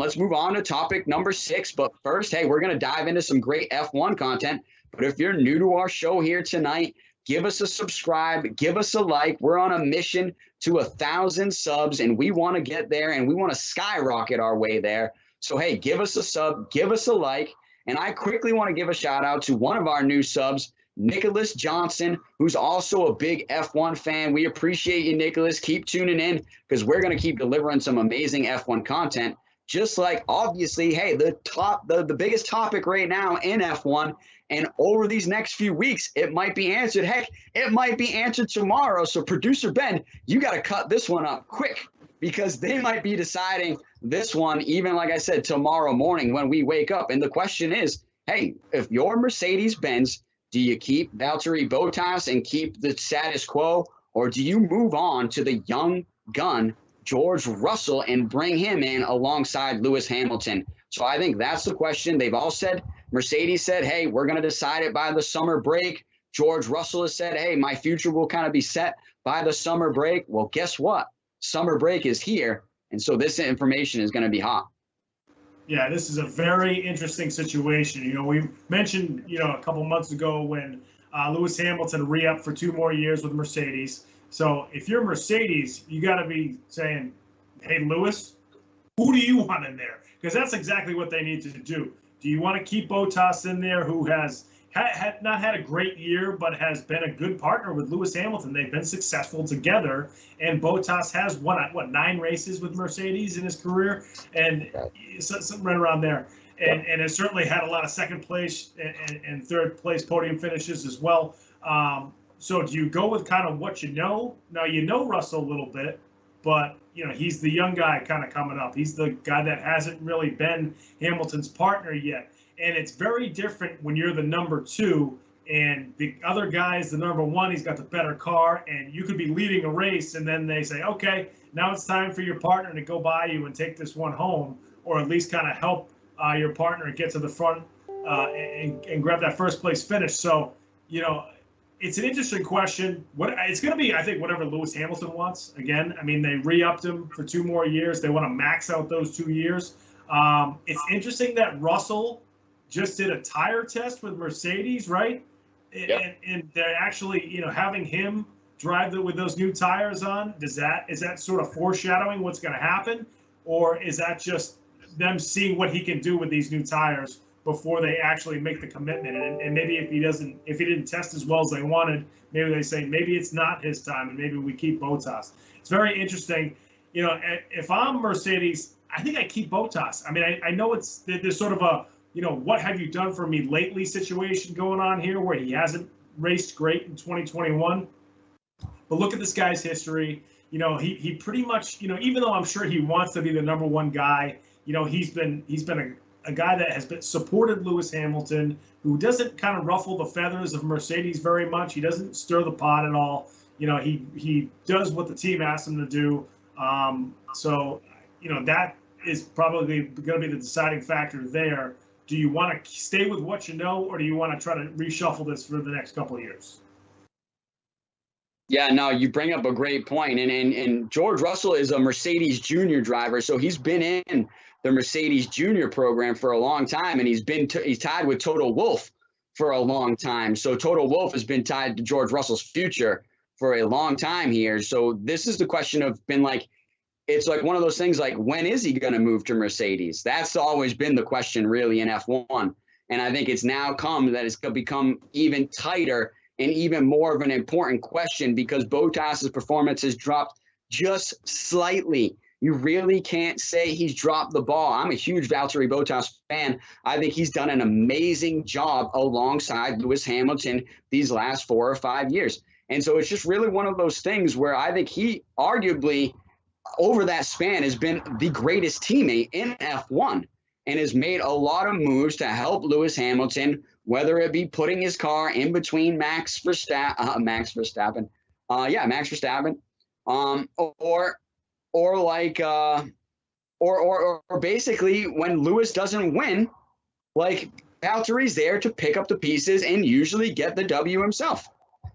let's move on to topic number 6. But first, hey, we're going to dive into some great F1 content. But if you're new to our show here tonight, give us a subscribe, give us a like. We're on a mission to 1,000 subs, and we want to get there, and we want to skyrocket our way there. So, hey, give us a sub, give us a like. And I quickly want to give a shout out to one of our new subs, Nicholas Johnson, who's also a big F1 fan. We appreciate you, Nicholas. Keep tuning in because we're going to keep delivering some amazing F1 content. Just like, obviously, hey, the biggest topic right now in F1, and over these next few weeks, it might be answered. Heck, it might be answered tomorrow. So, producer Ben, you got to cut this one up quick because they might be deciding this one, even like I said, tomorrow morning when we wake up. And the question is, hey, if you're Mercedes-Benz, do you keep Valtteri Bottas and keep the status quo, or do you move on to the young gun, George Russell, and bring him in alongside Lewis Hamilton? So I think that's the question. They've all said, Mercedes said, hey, we're going to decide it by the summer break. George Russell has said, hey, my future will kind of be set by the summer break. Well, guess what? Summer break is here. And so this information is going to be hot. Yeah, this is a very interesting situation. You know, we mentioned, a couple months ago when Lewis Hamilton re-upped for 2 more years with Mercedes. So if you're Mercedes, you got to be saying, hey, Lewis, who do you want in there? Because that's exactly what they need to do. Do you want to keep Bottas in there, who has not had a great year, but has been a good partner with Lewis Hamilton? They've been successful together, and Bottas has won 9 races with Mercedes in his career, and something right around there, and has certainly had a lot of second place and third place podium finishes as well. So do you go with kind of what you know? Now you know Russell a little bit, but he's the young guy kind of coming up. He's the guy that hasn't really been Hamilton's partner yet. And it's very different when you're the number 2 and the other guy is the number 1. He's got the better car, and you could be leading a race, and then they say, okay, now it's time for your partner to go by you and take this one home, or at least kind of help your partner get to the front and grab that first place finish. So, it's an interesting question. It's going to be, I think, whatever Lewis Hamilton wants. Again, I mean, they re-upped him for 2 more years. They want to max out those 2 years. It's interesting that Russell just did a tire test with Mercedes, right? Yep. And they're actually, having him drive with those new tires on. Is that sort of foreshadowing what's going to happen, or is that just them seeing what he can do with these new tires before they actually make the commitment? And maybe if he didn't test as well as they wanted, maybe they say maybe it's not his time, and maybe we keep Bottas. It's very interesting. If I'm Mercedes, I think I keep Bottas. I mean, I know there's sort of a what have you done for me lately situation going on here where he hasn't raced great in 2021. But look at this guy's history. He pretty much, even though I'm sure he wants to be the number 1 guy, he's been a guy that has been supported Lewis Hamilton, who doesn't kind of ruffle the feathers of Mercedes very much. He doesn't stir the pot at all. He does what the team asks him to do. So that is probably going to be the deciding factor there. Do you want to stay with what you know, or do you want to try to reshuffle this for the next couple of years? Yeah, no, you bring up a great point. And George Russell is a Mercedes Junior driver, so he's been in the Mercedes Junior program for a long time, and he's tied with Toto Wolff for a long time. So Toto Wolff has been tied to George Russell's future for a long time here. So this is the question of it's like one of those things like, when is he going to move to Mercedes? That's always been the question really in F1. And I think it's now come that it's going to become even tighter and even more of an important question because Bottas's performance has dropped just slightly. You really can't say he's dropped the ball. I'm a huge Valtteri Bottas fan. I think he's done an amazing job alongside Lewis Hamilton these last 4 or 5 years. And so it's just really one of those things where I think he arguably over that span has been the greatest teammate in F1 and has made a lot of moves to help Lewis Hamilton, whether it be putting his car in between Max Verstappen, or basically when Lewis doesn't win, like Valtteri's there to pick up the pieces and usually get the W himself.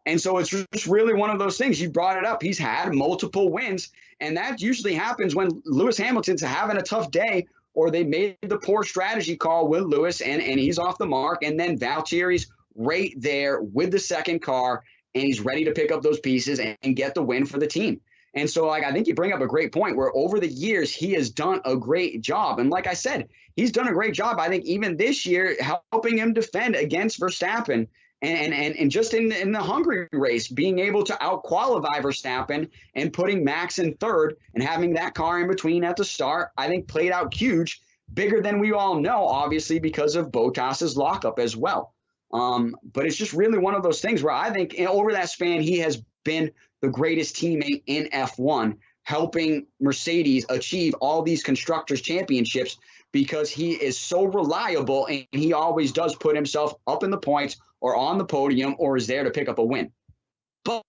And so it's just really one of those things. You brought it up. He's had multiple wins, and that usually happens when Lewis Hamilton's having a tough day or they made the poor strategy call with Lewis and he's off the mark. And then Valtteri's right there with the second car and he's ready to pick up those pieces and get the win for the team. And so, like, I think you bring up a great point where over the years, he has done a great job. And like I said, he's done a great job, I think, even this year, helping him defend against Verstappen and just in the Hungary race, being able to out-qualify Verstappen and putting Max in third and having that car in between at the start, I think played out huge, bigger than we all know, obviously, because of Bottas's lockup as well. But it's just really one of those things where I think over that span, he has been the greatest teammate in F1, helping Mercedes achieve all these constructors championships because he is so reliable and he always does put himself up in the points or on the podium or is there to pick up a win. But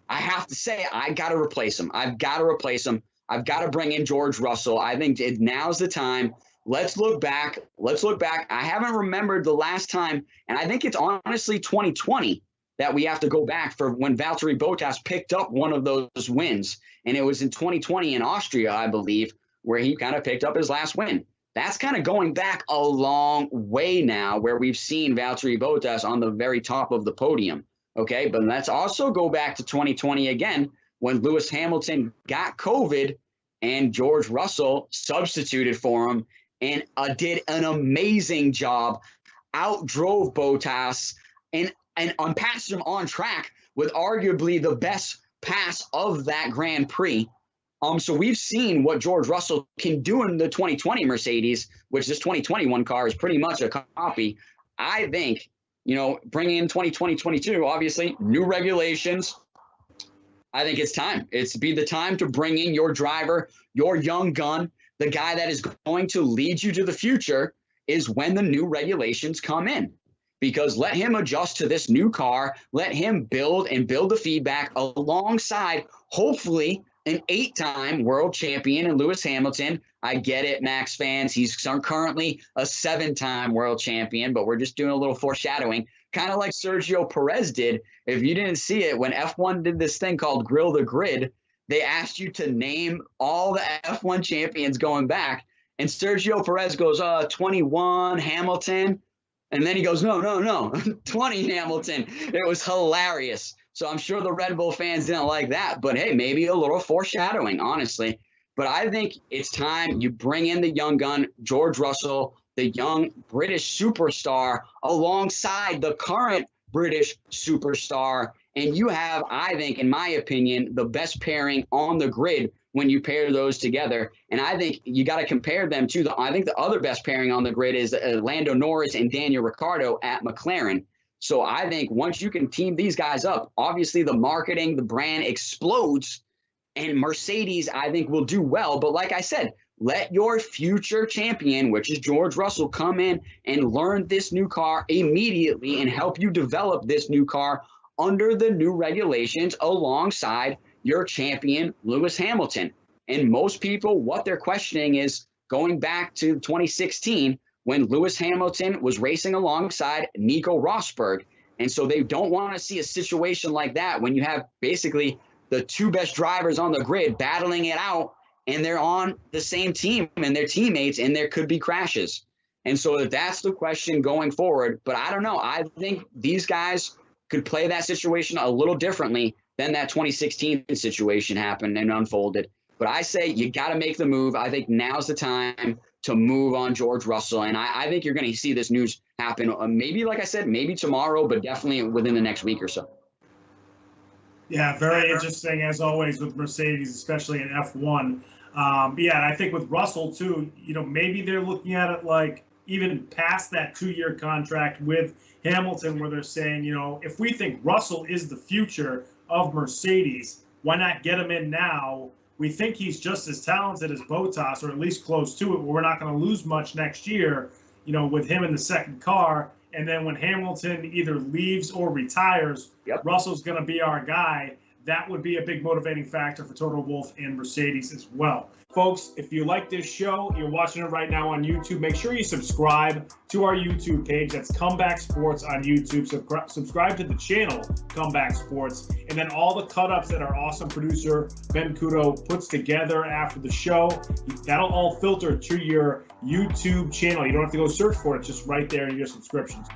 I have to say, I got to replace him. I've got to replace him. I've got to bring in George Russell. I think now's the time. Let's look back. I haven't remembered the last time, and I think it's honestly 2020 that we have to go back for when Valtteri Bottas picked up one of those wins. And it was in 2020 in Austria, I believe, where he kind of picked up his last win. That's kind of going back a long way now where we've seen Valtteri Bottas on the very top of the podium. Okay, but let's also go back to 2020 again when Lewis Hamilton got COVID and George Russell substituted for him and did an amazing job, outdrove Bottas and passed him on track with arguably the best pass of that Grand Prix. So we've seen what George Russell can do in the 2020 Mercedes, which this 2021 car is pretty much a copy. I think, bringing in 2020-22, obviously, new regulations. I think it's time. It's be the time to bring in your driver, your young gun, the guy that is going to lead you to the future is when the new regulations come in. Because let him adjust to this new car, let him build the feedback alongside, hopefully, an 8-time world champion in Lewis Hamilton. I get it, Max fans. He's currently a 7-time world champion, but we're just doing a little foreshadowing, kind of like Sergio Perez did. If you didn't see it, when F1 did this thing called Grill the Grid, they asked you to name all the F1 champions going back. And Sergio Perez goes, 21 Hamilton. And then he goes, no, 20 Hamilton. It was hilarious. So I'm sure the Red Bull fans didn't like that. But, hey, maybe a little foreshadowing, honestly. But I think it's time you bring in the young gun, George Russell, the young British superstar, alongside the current British superstar. And you have, I think, in my opinion, the best pairing on the grid when you pair those together. And I think you got to compare them to I think the other best pairing on the grid is Lando Norris and Daniel Ricciardo at McLaren. So I think once you can team these guys up, obviously the marketing, the brand explodes, and Mercedes, I think, will do well. But like I said, let your future champion, which is George Russell, come in and learn this new car immediately and help you develop this new car under the new regulations alongside your champion, Lewis Hamilton. And most people, what they're questioning is going back to 2016 when Lewis Hamilton was racing alongside Nico Rosberg. And so they don't want to see a situation like that when you have basically the two best drivers on the grid battling it out and they're on the same team and they're teammates and there could be crashes. And so that's the question going forward. But I don't know. I think these guys could play that situation a little differently than that 2016 situation happened and unfolded. But I say you got to make the move. I think now's the time to move on George Russell. And I think you're going to see this news happen maybe, like I said, maybe tomorrow, but definitely within the next week or so. Yeah, very interesting, as always, with Mercedes, especially in F1. And I think with Russell, too, maybe they're looking at it like even past that 2-year contract with Hamilton where they're saying, if we think Russell is the future of Mercedes, why not get him in now? We think he's just as talented as Bottas, or at least close to it. We're not going to lose much next year, with him in the second car. And then when Hamilton either leaves or retires, Russell's going to be our guy. that would be a big motivating factor for Toto Wolff and Mercedes as well. Folks, if you like this show, you're watching it right now on YouTube, make sure you subscribe to our YouTube page. That's Comeback Sports on YouTube. Subscribe to the channel, Comeback Sports. And then all the cut-ups that our awesome producer, Ben Kudo, puts together after the show, that'll all filter to your YouTube channel. You don't have to go search for it. It's just right there in your subscriptions.